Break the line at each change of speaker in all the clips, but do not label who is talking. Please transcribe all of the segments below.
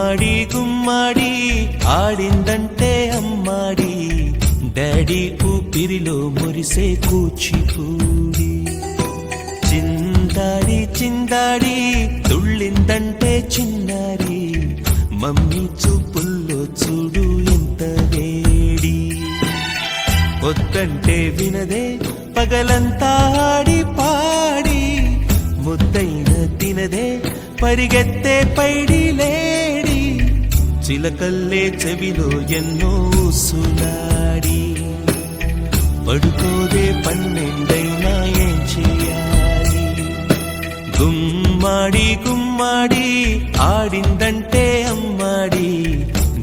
గుమ్మాడి గుమ్మాడి ఆడిందంటే అమ్మాడి డాడీ ఊపిరిలో మురిసే కూచిపూడి చిందాడి చిందాడి తుళ్ళిందంటే చిన్నారి మమ్మీ చూపుల్లో చూడు ఎంత వేడి వద్దంటే వినదే పగలంతా ఆడి పాడి ముద్దైన తినదే పరిగెత్తే పైడి లేడి చిలకల్లే చెవిలో ఎన్నో సులాడి పడుకోదే పన్నెండైనా ఏం చేయాలి గుమ్మాడి గుమ్మాడి ఆడిందంటే అమ్మాడి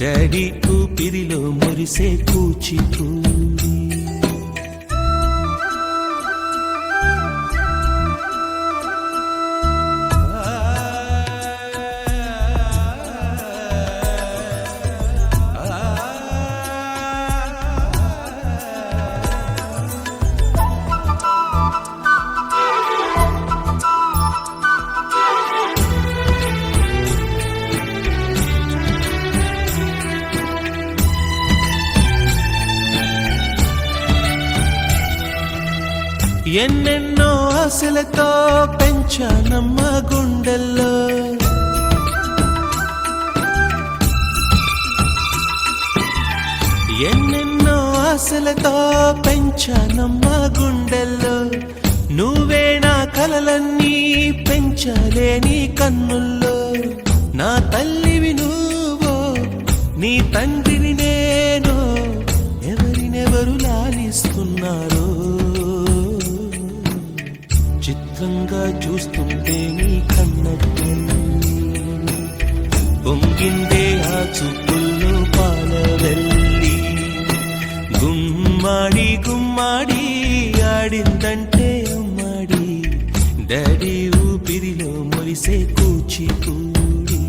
డాడీ ఊపిరిలో మురిసే కూచిపూడి ఎన్నెన్నో ఆశలతో పెంచానమ్మ గుండెల్లో ఎన్నెన్నో ఆశలతో పెంచానమ్మ గుండెల్లో నువ్వే నా కలలన్నీ పెంచాలే నీ కన్నుల్లో నా తల్లివి నువ్వో నీ తండ్రిని నేను ఎవరినెవరు లాలిస్తున్నారో చిత్రంగా చూస్తుంటే నీ కన్నట్టు పొంగిందే ఆ చూపుల్లో పాలవెల్లి గుమ్మాడి గుమ్మాడి ఆడిందంటే అమ్మాడి డాడీ ఊపిరిలో మురిసే కూచిపూడి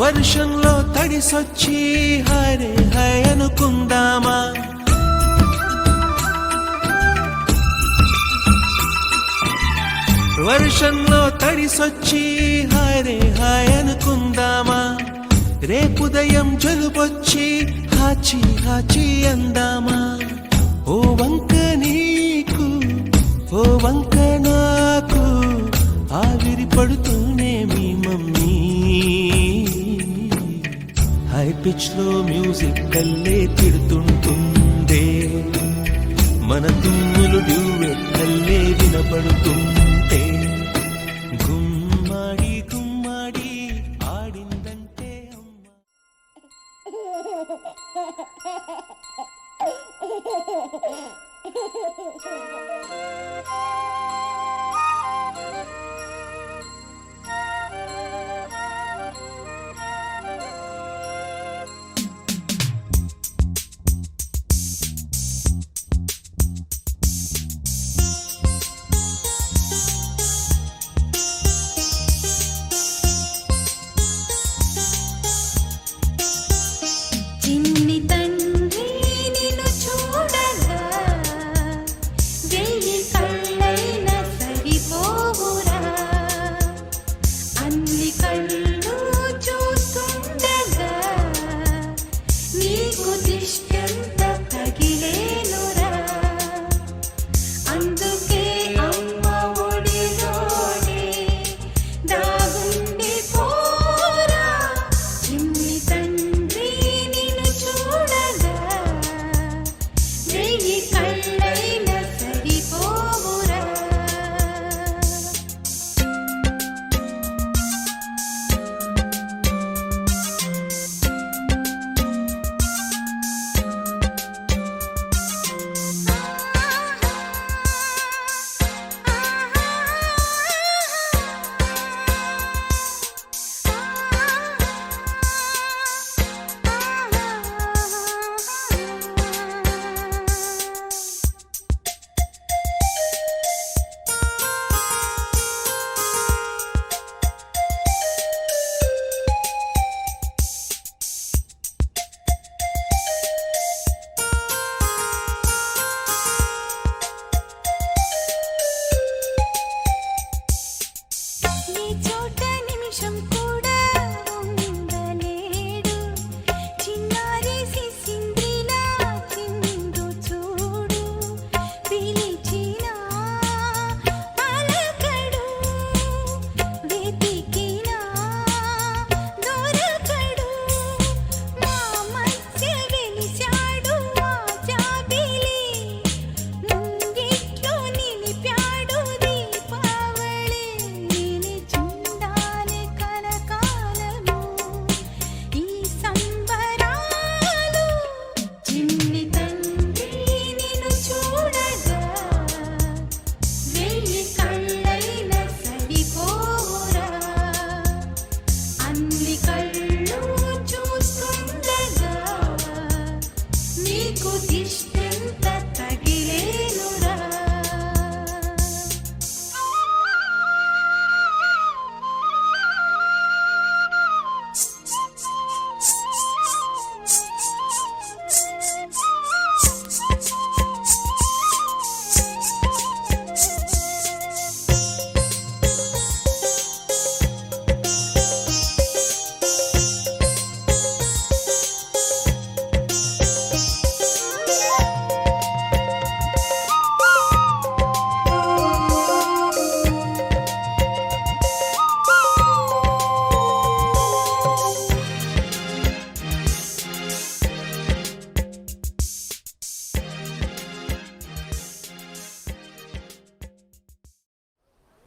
వర్షంలో తడిసొచ్చి హరే హై అనుకుందామా వర్షంలో తడిసొచ్చి హరే హాయ్ అనుకుందామా రేపుదయం జలుబొచ్చి హాచి హాచి అందామా ఓ వంక నీకు ఓ వంక నాకు ఆవిరి పడుతూనే మీ మమ్మీ హై పిచ్ లో మ్యూజిక్ కల్లే తిడుతుంటుందే మన తుమ్ములు డ్యూయెట్ కల్లే వినపడుతుంటే గుమ్మాడి గుమ్మాడి ఆడిందంటే అమ్మ
చిన్ని తండ్రి నిన్ను చూడగా వెయ్యి కళ్ళైన సరే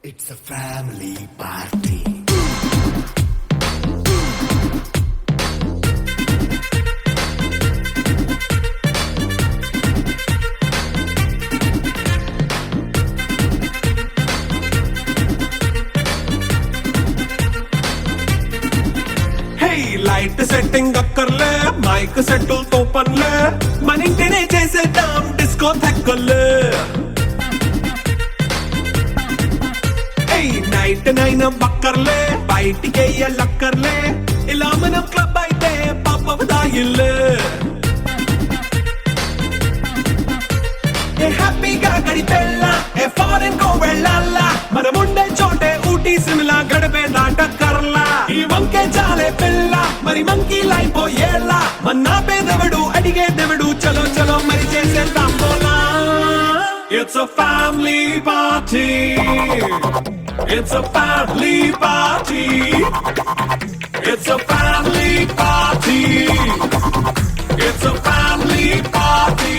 It's a family party.
Light setting అక్కర్లే మైక్ సెట్టులతో పనులే మన ఇంటినే చేసేద్దాం డిస్కో థెక్కర్లే నైట్ నైన్ బక్కర్లే బయటికి లక్కర్లే ఇలా మనం క్లబ్ అయితే పాపదాయిల్లే హ్యాపీగా గడిపెళ్ళా ఫారెన్ కో వెళ్ళాలా మనం ఉండే చోటే ఊటీ సిమ్లా గడిపే దాటక్కర్లా ఈ వంకే చాలే పిల్ల మరి మంకీ లైపోయేలా మన్నా పేదవడు అడిగేదెవడు చలో చలో మరి చేసేద్దాం బోలా It's a family party. It's a family party. It's a family party. It's a family party.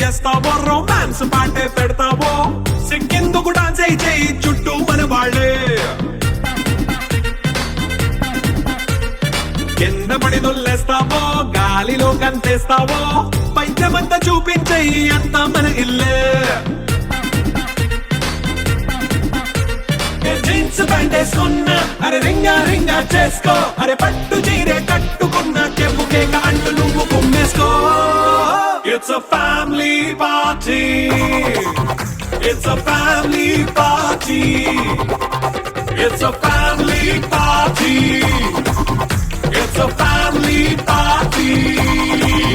చేస్తావో రొమాన్స్ పాటే పెడతావో సిక్కిందుకు డాన్స్ చేయి చుట్టూ మన వాళ్ళే కింద పడి దొల్లేస్తావో గాలిలో కంతేస్తావో పైద్యమంతా చూపించేయి అంతా మన ఇల్లే జీన్స్ ప్యాంట్ వేసుకున్నా అరే రింగా రింగా చేసుకో అరే పట్టు చీరే కట్టుకున్నా చెప్పుకే అంటూ నువ్వు కుమ్మేసుకో It's a family party. It's a family party. It's a family party. It's a family party.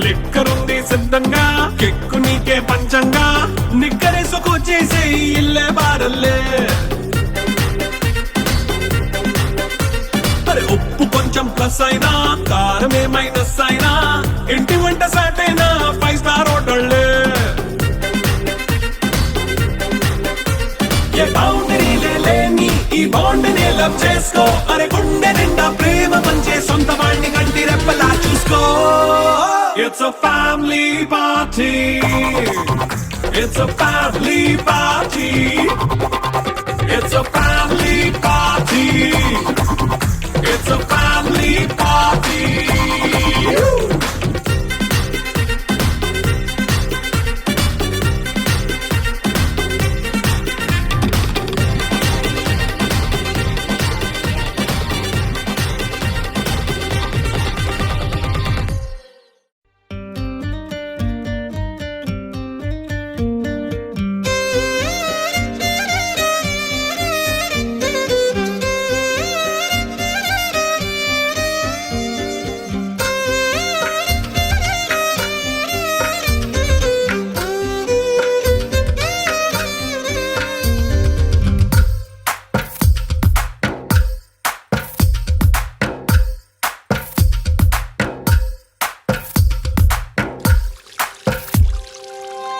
లిక్కరుంది సిద్ధంగా కిక్కు నీకే పంచంగా నిక్కరేసుకు చేసే ఇల్లే బారల్లే అరే ఉప్పు కొంచెం ప్లస్ అయినా కారం ఏ మైనస్ అయినా ఇంటి వంట సాటైనా 5 స్టార్ హోటళ్ళే ఏ బౌండరీలే లేని ఈ బాండ్ని లవ్ చేసుకో అరే గుండె నిండా ప్రేమ పంచే సొంత వాణ్ణి కంటి రెప్పలా చూసుకో It's a family party. It's a family party. It's a family party. It's a family party.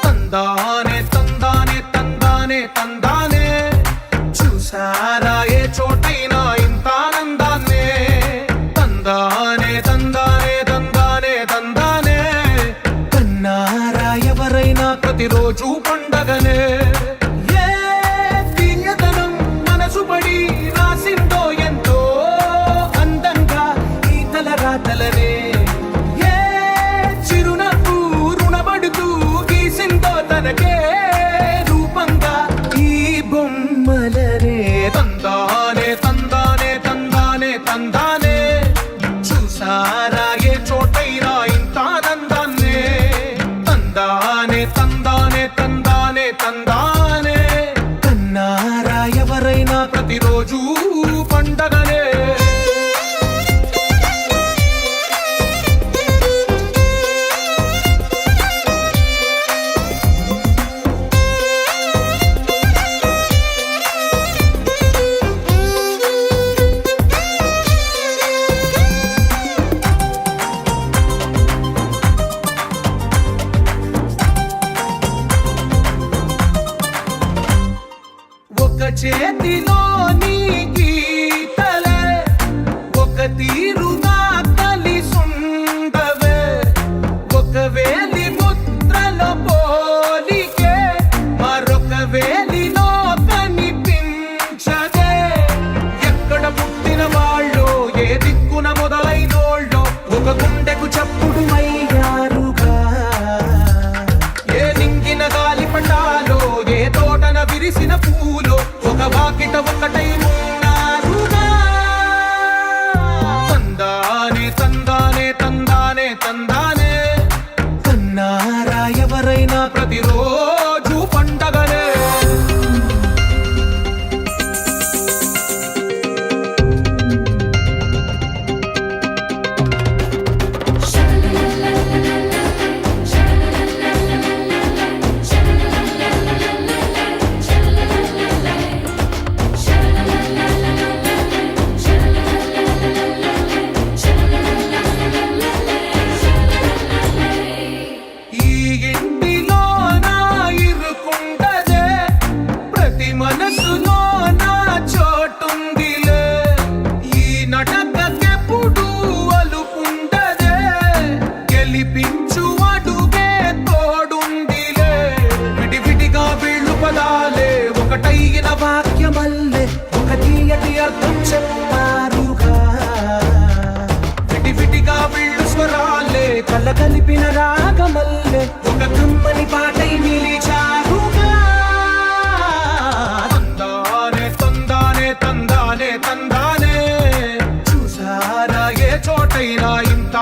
తందానే తందానే తందానే తందానే చూసారా ఏ చోటైనా ఇంత ఆనందాన్నే తందానే తందానే తందానే తందానే కన్నారా ఎవరైనా ప్రతిరోజు పండగనే ఏ దివ్యతనం మనసు పడి రాసిందో ఎంతో అందంగా ఈ తలరాతలనే తనకే రూపంగా ఈ బొమ్మలనే తందానే తందానే తందానే తందానే చూసారా ఏ చోటైనా ఇంత ఆనందాన్నే తందానే తందానే కలగలిపిన రాగమల్లె ఒక కమ్మని పాటై నిలిచారుగా తందానే తందానే తందానే తందానే చూసారా ఏ చోటైనా ఇంత